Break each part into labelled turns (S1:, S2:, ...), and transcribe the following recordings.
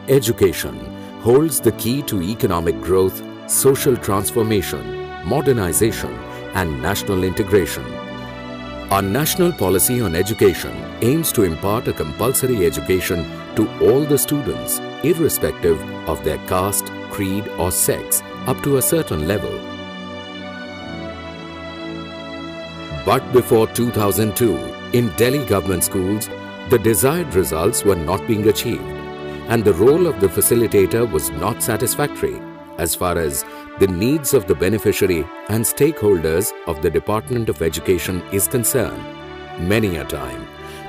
S1: Education holds the key to economic growth, social transformation, modernization, and national integration. Our national policy on education aims to impart a compulsory education to all the students, irrespective of their caste, creed, or sex, up to a certain level. But before 2002, in Delhi government schools, the desired results were not being achieved, and the role of the facilitator was not satisfactory as far as the needs of the beneficiary and stakeholders of the Department of Education is concerned. Many a time,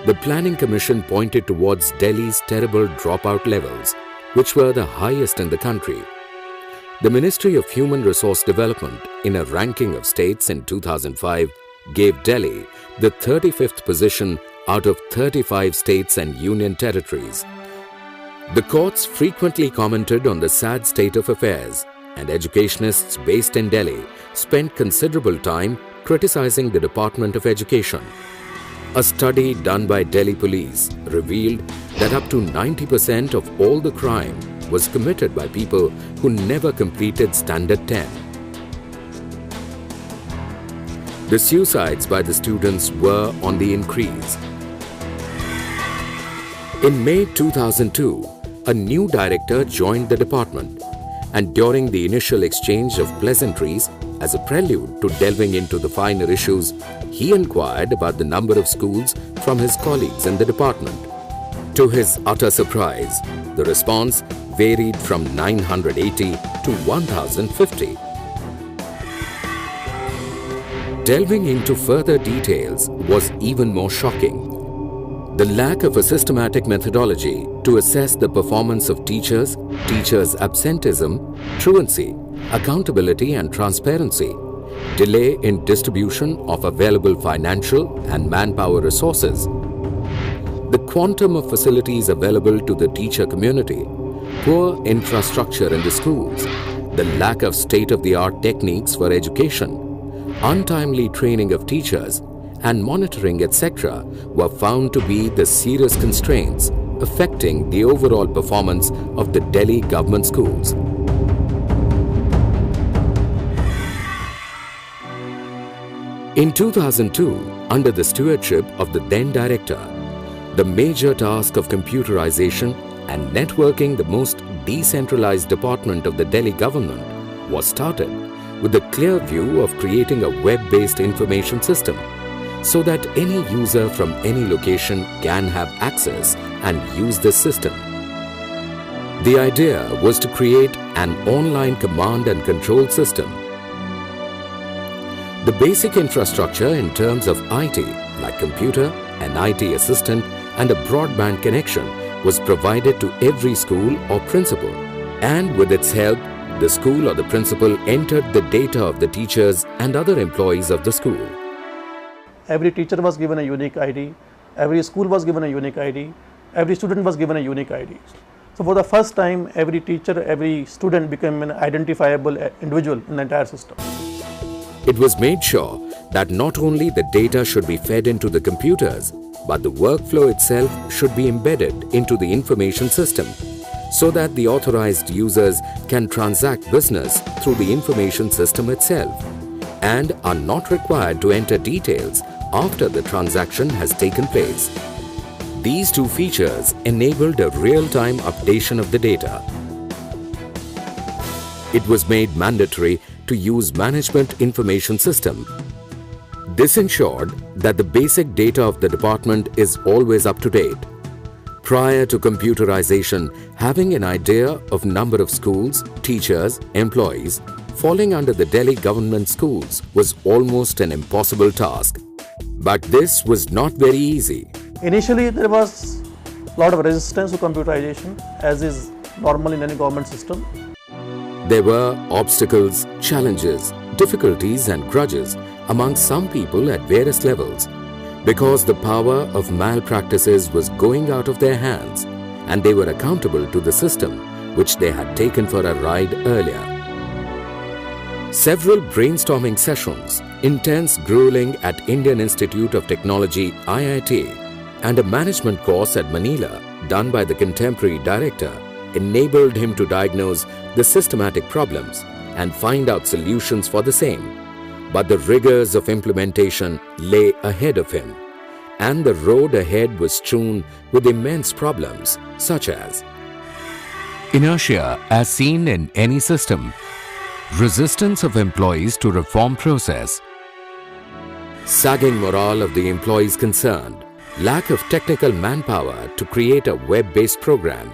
S1: the Planning Commission pointed towards Delhi's terrible dropout levels, which were the highest in the country. The Ministry of Human Resource Development, in a ranking of states in 2005, gave Delhi the 35th position out of 35 states and union territories. The courts frequently commented on the sad state of affairs, and educationists based in Delhi spent considerable time criticizing the Department of Education. A study done by Delhi Police revealed that up to 90% of all the crime was committed by people who never completed Standard 10. The suicides by the students were on the increase. In May 2002, a new director joined the department, and during the initial exchange of pleasantries, as a prelude to delving into the finer issues, he inquired about the number of schools from his colleagues in the department. To his utter surprise, the response varied from 980 to 1050. Delving into further details was even more shocking. The lack of a systematic methodology to assess the performance of teachers, absenteeism, truancy, accountability and transparency, delay in distribution of available financial and manpower resources, the quantum of facilities available to the teacher community, poor infrastructure in the schools, the lack of state-of-the-art techniques for education, untimely training of teachers, and monitoring, etc., were found to be the serious constraints affecting the overall performance of the Delhi government schools. In 2002, under the stewardship of the then director, the major task of computerization and networking the most decentralized department of the Delhi government was started with the clear view of creating a web-based information system so that any user from any location can have access and use this system. The idea was to create an online command and control system. The basic infrastructure in terms of IT, like computer, an IT assistant, and a broadband connection was provided to every school or principal, and with its help, the school or the principal entered the data of the teachers and other employees of the school.
S2: Every teacher was given a unique ID, every school was given a unique ID, every student was given a unique ID. So for the first time, every teacher, every student became an identifiable individual in the entire system.
S1: It was made sure that not only the data should be fed into the computers, but the workflow itself should be embedded into the information system so that the authorized users can transact business through the information system itself and are not required to enter details after the transaction has taken place. These two features enabled a real-time updation of the data. It was made mandatory to use Management Information System. This ensured that the basic data of the department is always up to date. Prior to computerization, having an idea of number of schools, teachers, employees falling under the Delhi government schools was almost an impossible task. But this was not very easy.
S2: Initially, there was a lot of resistance to computerization, as is normal in any government system.
S1: There were obstacles, challenges, difficulties and grudges among some people at various levels because the power of malpractices was going out of their hands and they were accountable to the system which they had taken for a ride earlier. Several brainstorming sessions, intense grueling at Indian Institute of Technology (IIT) and a management course at Manila done by the contemporary director enabled him to diagnose the systematic problems and find out solutions for the same. But the rigors of implementation lay ahead of him, and the road ahead was strewn with immense problems such as inertia as seen in any system, resistance of employees to reform process, sagging morale of the employees concerned, lack of technical manpower to create a web-based program,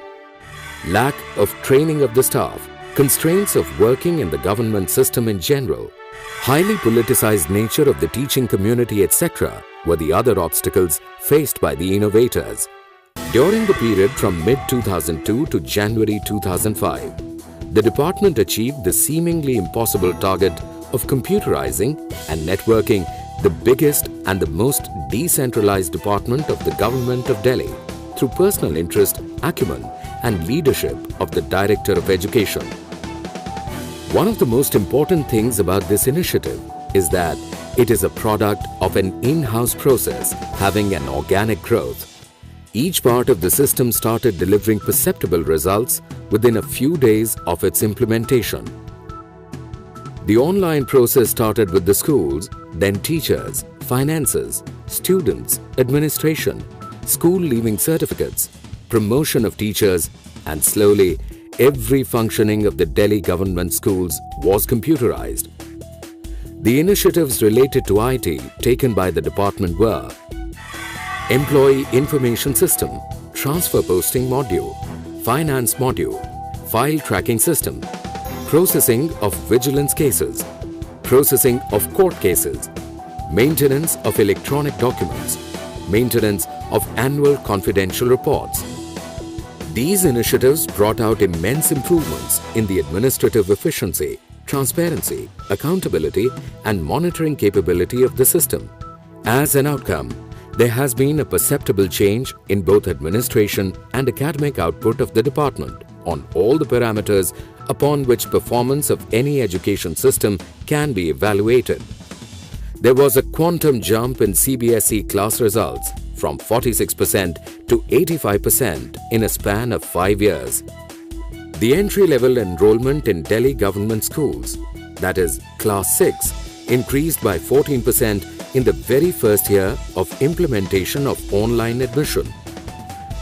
S1: lack of training of the staff, constraints of working in the government system in general, highly politicized nature of the teaching community, etc. were the other obstacles faced by the innovators. During the period from mid-2002 to January 2005, the department achieved the seemingly impossible target of computerizing and networking the biggest and the most decentralized department of the government of Delhi through personal interest, acumen and leadership of the Director of Education. One of the most important things about this initiative is that it is a product of an in-house process having an organic growth. Each part of the system started delivering perceptible results within a few days of its implementation. The online process started with the schools, then teachers, finances, students, administration, school leaving certificates, promotion of teachers, and slowly every functioning of the Delhi government schools was computerized. The initiatives related to IT taken by the department were Employee Information System, Transfer Posting Module, Finance Module, File Tracking System, Processing of Vigilance Cases, Processing of Court Cases, Maintenance of Electronic Documents, Maintenance of Annual Confidential Reports. These initiatives brought out immense improvements in the administrative efficiency, transparency, accountability and monitoring capability of the system. As an outcome, there has been a perceptible change in both administration and academic output of the department on all the parameters upon which performance of any education system can be evaluated. There was a quantum jump in CBSE class results from 46% to 85% in a span of 5 years. The entry-level enrollment in Delhi government schools, that is Class 6, increased by 14% in the very first year of implementation of online admission.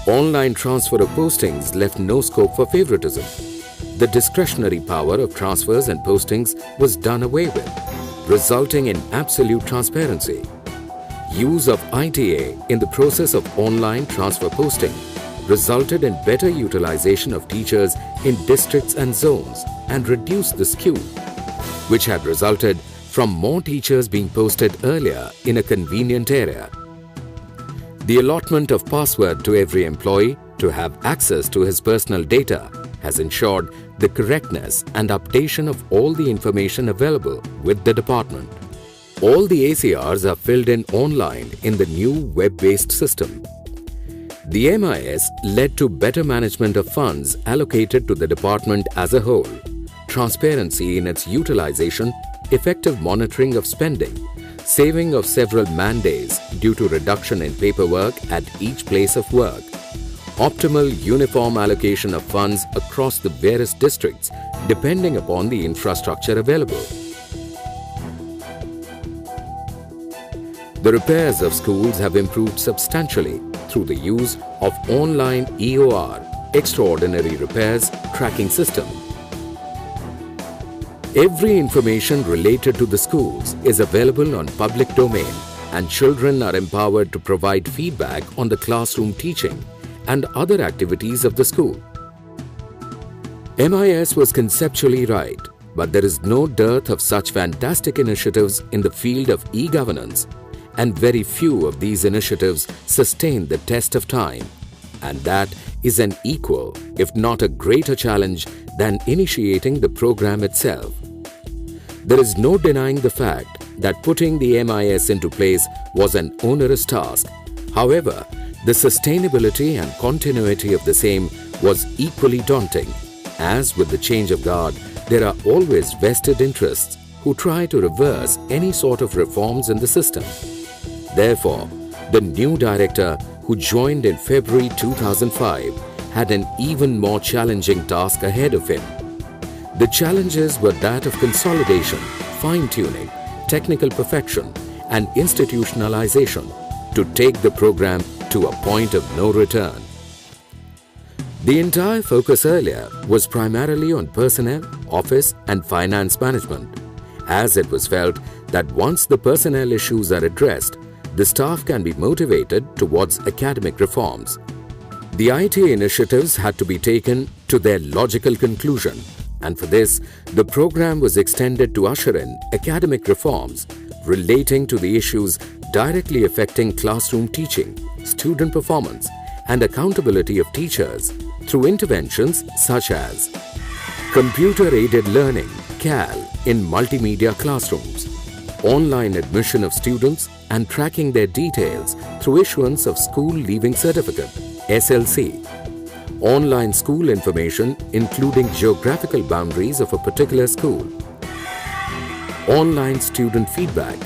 S1: Online transfer of postings left no scope for favoritism. The discretionary power of transfers and postings was done away with, resulting in absolute transparency. Use of ITA in the process of online transfer posting resulted in better utilization of teachers in districts and zones and reduced the skew, which had resulted from more teachers being posted earlier in a convenient area. The allotment of password to every employee to have access to his personal data has ensured the correctness and updation of all the information available with the department. All the ACRs are filled in online in the new web-based system. The MIS led to better management of funds allocated to the department as a whole, transparency in its utilization, effective monitoring of spending, saving of several man-days due to reduction in paperwork at each place of work, optimal uniform allocation of funds across the various districts depending upon the infrastructure available. The repairs of schools have improved substantially through the use of online EOR, Extraordinary Repairs Tracking System. Every information related to the schools is available on public domain and children are empowered to provide feedback on the classroom teaching and other activities of the school. MIS was conceptually right, but there is no dearth of such fantastic initiatives in the field of e-governance, and very few of these initiatives sustain the test of time, and that is an equal, if not a greater challenge than initiating the program itself. There is no denying the fact that putting the MIS into place was an onerous task. However, the sustainability and continuity of the same was equally daunting, as with the change of guard, there are always vested interests who try to reverse any sort of reforms in the system. Therefore, the new director, who joined in February 2005, had an even more challenging task ahead of him. The challenges were that of consolidation, fine-tuning, technical perfection, and institutionalization to take the program to a point of no return. The entire focus earlier was primarily on personnel, office, and finance management, as it was felt that once the personnel issues are addressed, the staff can be motivated towards academic reforms. The IT initiatives had to be taken to their logical conclusion, and for this, the program was extended to usher in academic reforms relating to the issues directly affecting classroom teaching, student performance, and accountability of teachers through interventions such as computer-aided learning (CAL) in multimedia classrooms, online admission of students and tracking their details through issuance of School Leaving Certificate (SLC), online school information including geographical boundaries of a particular school, online student feedback,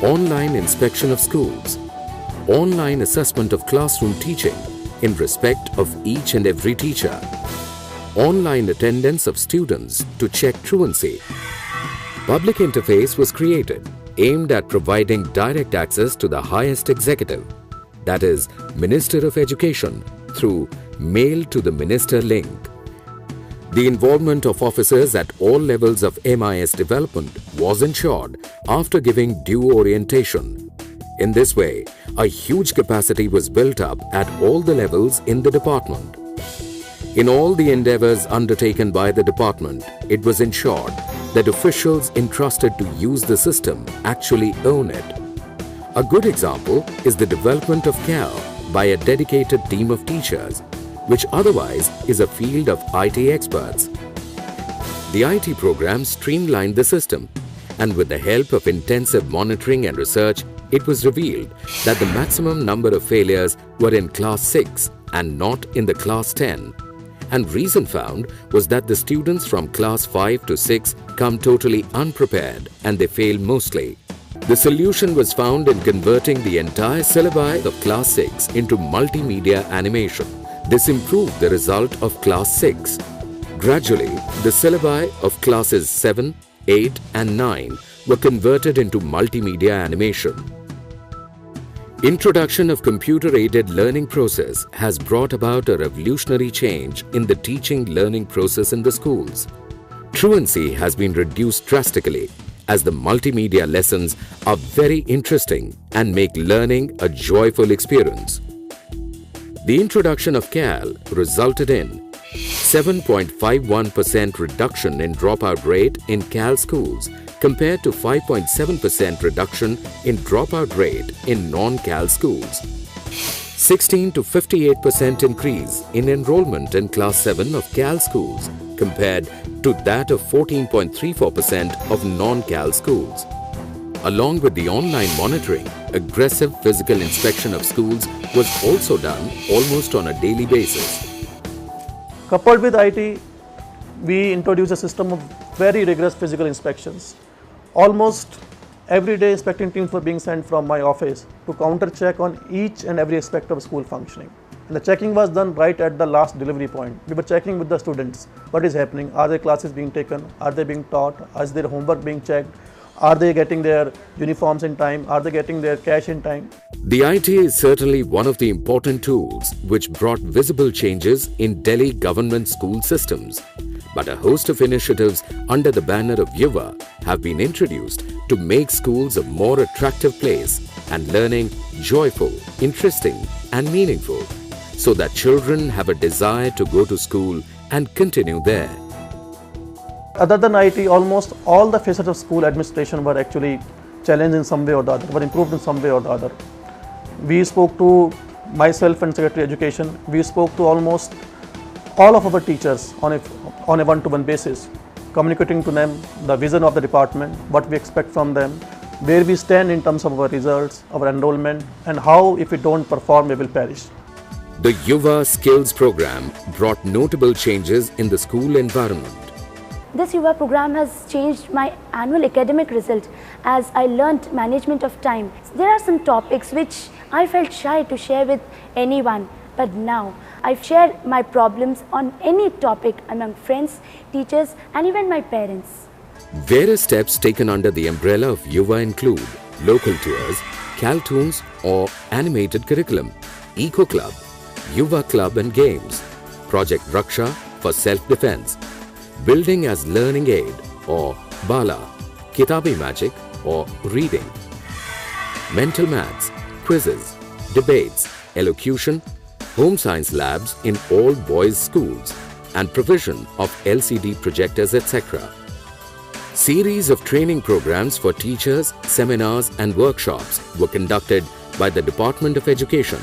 S1: online inspection of schools, online assessment of classroom teaching in respect of each and every teacher, online attendance of students to check truancy. Public interface was created aimed at providing direct access to the highest executive, that is, Minister of Education, through Mail to the Minister link. The involvement of officers at all levels of MIS development was ensured after giving due orientation. In this way, a huge capacity was built up at all the levels in the department. In all the endeavors undertaken by the department, it was ensured that officials entrusted to use the system actually own it. A good example is the development of CAL by a dedicated team of teachers, which otherwise is a field of IT experts. The IT program streamlined the system, and with the help of intensive monitoring and research, it was revealed that the maximum number of failures were in class 6 and not in the class 10. And reason found was that the students from class 5 to 6 come totally unprepared and they fail mostly. The solution was found in converting the entire syllabi of class 6 into multimedia animation. This improved the result of class 6. Gradually, the syllabi of classes 7, 8 and 9 were converted into multimedia animation. Introduction of computer-aided learning process has brought about a revolutionary change in the teaching learning process in the schools. Truancy has been reduced drastically as the multimedia lessons are very interesting and make learning a joyful experience. The introduction of CAL resulted in 7.51% reduction in dropout rate in CAL schools compared to 5.7% reduction in dropout rate in non-CAL schools. 16 to 58% increase in enrollment in class 7 of CAL schools compared to that of 14.34% of non-CAL schools. Along with the online monitoring, aggressive physical inspection of schools was also done almost on a daily basis.
S2: Coupled with IT, we introduced a system of very rigorous physical inspections. Almost every day inspecting teams were being sent from my office to counter check on each and every aspect of school functioning. And the checking was done right at the last delivery point. We were checking with the students what is happening. Are their classes being taken? Are they being taught? Is their homework being checked? Are they getting their uniforms in time? Are they getting their cash in time?
S1: The IT is certainly one of the important tools which brought visible changes in Delhi government school systems. But a host of initiatives under the banner of Yuva have been introduced to make schools a more attractive place and learning joyful, interesting and meaningful, so that children have a desire to go to school and continue there.
S2: Other than IT, almost all the facets of school administration were actually challenged in some way or the other, were improved in some way or the other. We spoke to myself and Secretary Education, we spoke to almost all of our teachers on a one-to-one basis, communicating to them the vision of the department, what we expect from them, where we stand in terms of our results, our enrollment, and how if we don't perform, we will perish.
S1: The Yuva Skills program brought notable changes in the school environment.
S3: This Yuva program has changed my annual academic result as I learnt management of time. There are some topics which I felt shy to share with anyone, but now I share my problems on any topic among friends, teachers, and even my parents.
S1: Various steps taken under the umbrella of Yuva include local tours, Caltoons or animated curriculum, Eco Club, Yuva Club and Games, Project Raksha for self-defense, building as learning aid or Bala, Kitabi Magic or reading, mental maths, quizzes, debates, elocution, home science labs in all boys' schools and provision of LCD projectors etc. Series of training programs for teachers, seminars and workshops were conducted by the Department of Education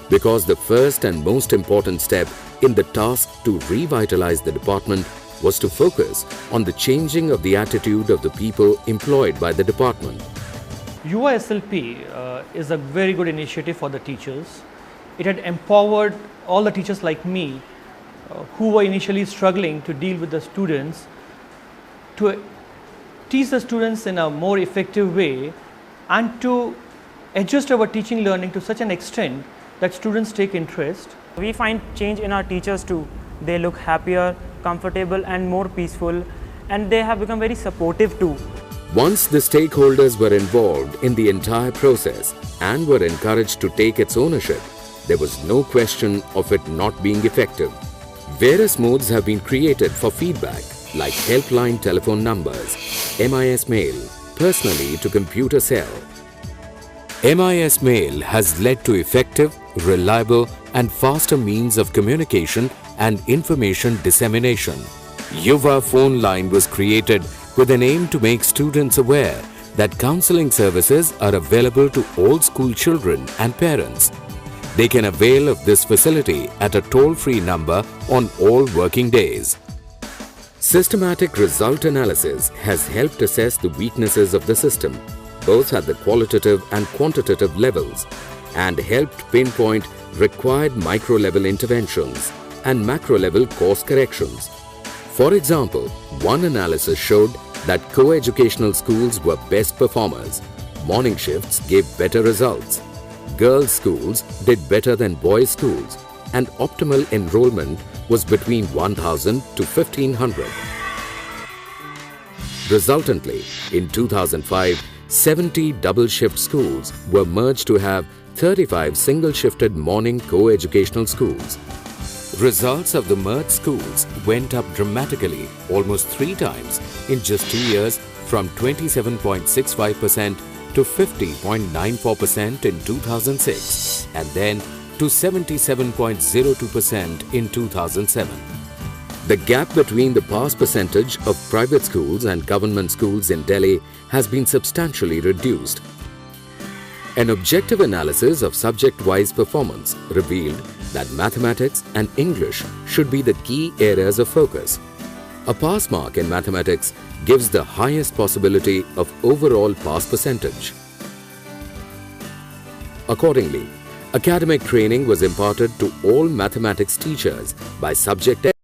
S1: because the first and most important step in the task to revitalize the department was to focus on the changing of the attitude of the people employed by the department.
S4: Yuva SLP is a very good initiative for the teachers. It had empowered all the teachers like me who were initially struggling to deal with the students to teach the students in a more effective way and to adjust our teaching learning to such an extent that students take interest.
S5: We find change in our teachers too. They look happier, comfortable and more peaceful, and they have become very supportive too.
S1: Once the stakeholders were involved in the entire process and were encouraged to take its ownership, there was no question of it not being effective. Various modes have been created for feedback like helpline telephone numbers, MIS mail, personally to computer cell. MIS mail has led to effective, reliable and faster means of communication and information dissemination. Yuva phone line was created with an aim to make students aware that counseling services are available to all school children and parents. They can avail of this facility at a toll-free number on all working days. Systematic result analysis has helped assess the weaknesses of the system, both at the qualitative and quantitative levels, and helped pinpoint required micro-level interventions and macro-level course corrections. For example, one analysis showed that co-educational schools were best performers, morning shifts gave better results, girls' schools did better than boys' schools, and optimal enrollment was between 1,000 to 1,500. Resultantly, in 2005, 70 double-shift schools were merged to have 35 single-shifted morning co-educational schools. Results of the merged schools went up dramatically, almost 3 times in just 2 years, from 27.65% to 50.94% in 2006 and then to 77.02% in 2007. The gap between the pass percentage of private schools and government schools in Delhi has been substantially reduced. An objective analysis of subject-wise performance revealed that mathematics and English should be the key areas of focus. A pass mark in mathematics gives the highest possibility of overall pass percentage. Accordingly, academic training was imparted to all mathematics teachers by subject